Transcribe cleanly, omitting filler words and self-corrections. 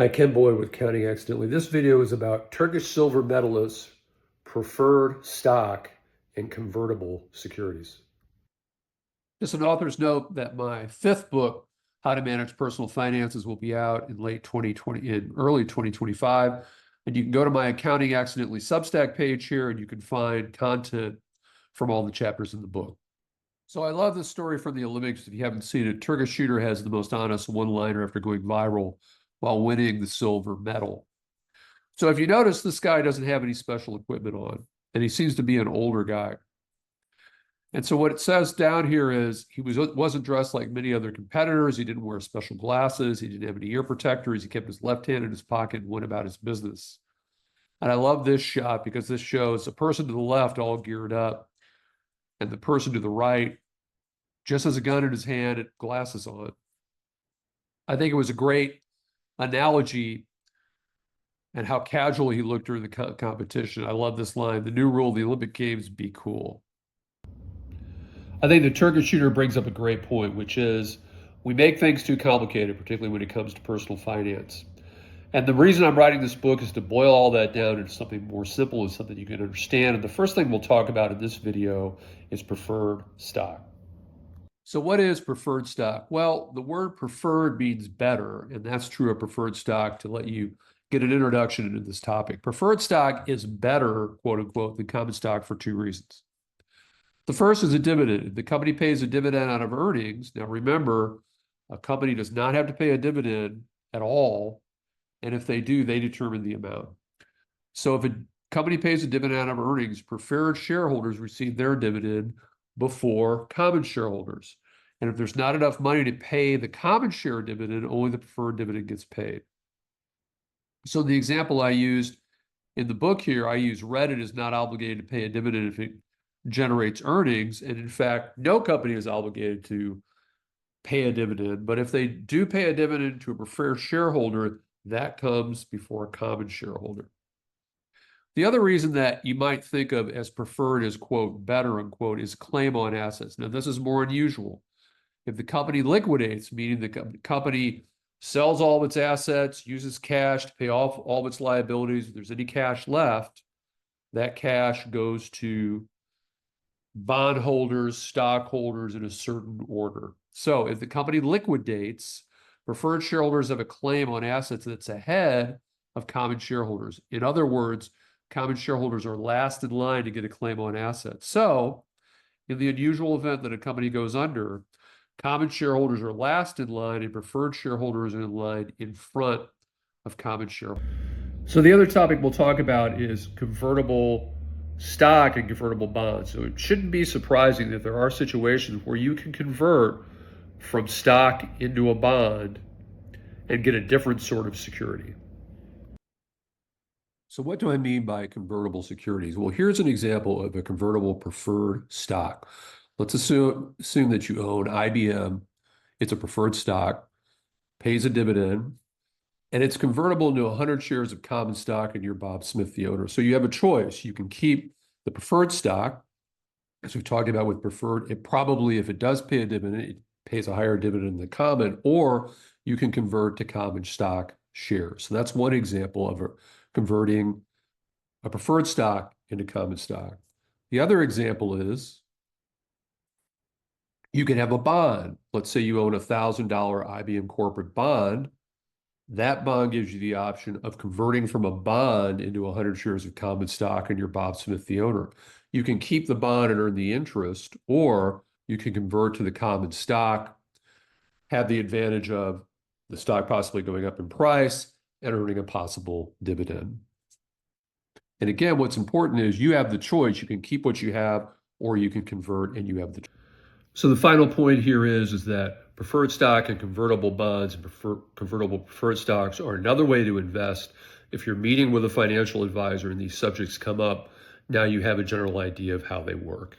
Hi, Ken Boyd with Counting Accidentally. This video is about Turkish silver medalists, preferred stock, and convertible securities. Just an author's note that my fifth book, How to Manage Personal Finances, will be out in late 2020, in early 2025. And you can go to my Accounting Accidentally Substack page here, and you can find content from all the chapters in the book. So I love this story from the Olympics. If you haven't seen it, Turkish shooter has the most honest one-liner after going viral while winning the silver medal. So if you notice, this guy doesn't have any special equipment on, and he seems to be an older guy. And so what it says down here is he wasn't dressed like many other competitors. He didn't wear special glasses. He didn't have any ear protectors. He kept his left hand in his pocket and went about his business. And I love this shot because this shows a person to the left all geared up, and the person to the right just has a gun in his hand and glasses on. I think it was a great analogy and how casual he looked during the competition. I love this line: the new rule of the Olympic Games, be cool. I think the Turkish shooter brings up a great point, which is we make things too complicated, particularly when it comes to personal finance. And the reason I'm writing this book is to boil all that down into something more simple and something you can understand. And the first thing we'll talk about in this video is preferred stock. So what is preferred stock? Well, the word preferred means better, and that's true of preferred stock. To let you get an introduction into this topic, preferred stock is better, quote unquote, than common stock for two reasons. The first is a dividend. If the company pays a dividend out of earnings, now remember, a company does not have to pay a dividend at all, and if they do, they determine the amount. So if a company pays a dividend out of earnings, preferred shareholders receive their dividend before common shareholders. And if there's not enough money to pay the common share dividend, only the preferred dividend gets paid. So the example I used in the book here, I use Reddit is not obligated to pay a dividend if it generates earnings. And in fact, no company is obligated to pay a dividend. But if they do pay a dividend to a preferred shareholder, that comes before a common shareholder. The other reason that you might think of as preferred as, quote, better, unquote, is claim on assets. Now, this is more unusual. If the company liquidates, meaning the company sells all of its assets, uses cash to pay off all of its liabilities, if there's any cash left, that cash goes to bondholders, stockholders in a certain order. So if the company liquidates, preferred shareholders have a claim on assets that's ahead of common shareholders. In other words, common shareholders are last in line to get a claim on assets. So in the unusual event that a company goes under, common shareholders are last in line and preferred shareholders are in line in front of common shareholders. So the other topic we'll talk about is convertible stock and convertible bonds. So it shouldn't be surprising that there are situations where you can convert from stock into a bond and get a different sort of security. So what do I mean by convertible securities? Well, here's an example of a convertible preferred stock. Let's assume that you own IBM. It's a preferred stock, pays a dividend, and it's convertible into 100 shares of common stock, and you're Bob Smith, the owner. So you have a choice. You can keep the preferred stock, as we talked about with preferred. It probably, if it does pay a dividend, it pays a higher dividend than the common, or you can convert to common stock shares. So that's one example of converting a preferred stock into common stock. The other example is you can have a bond. Let's say you own a $1,000 IBM corporate bond. That bond gives you the option of converting from a bond into 100 shares of common stock, and you're Bob Smith, the owner. You can keep the bond and earn the interest, or you can convert to the common stock, have the advantage of the stock possibly going up in price and earning a possible dividend. And again, what's important is you have the choice. You can keep what you have, or you can convert, and you have the choice. So the final point here is that preferred stock and convertible bonds and convertible preferred stocks are another way to invest. If you're meeting with a financial advisor and these subjects come up, now you have a general idea of how they work.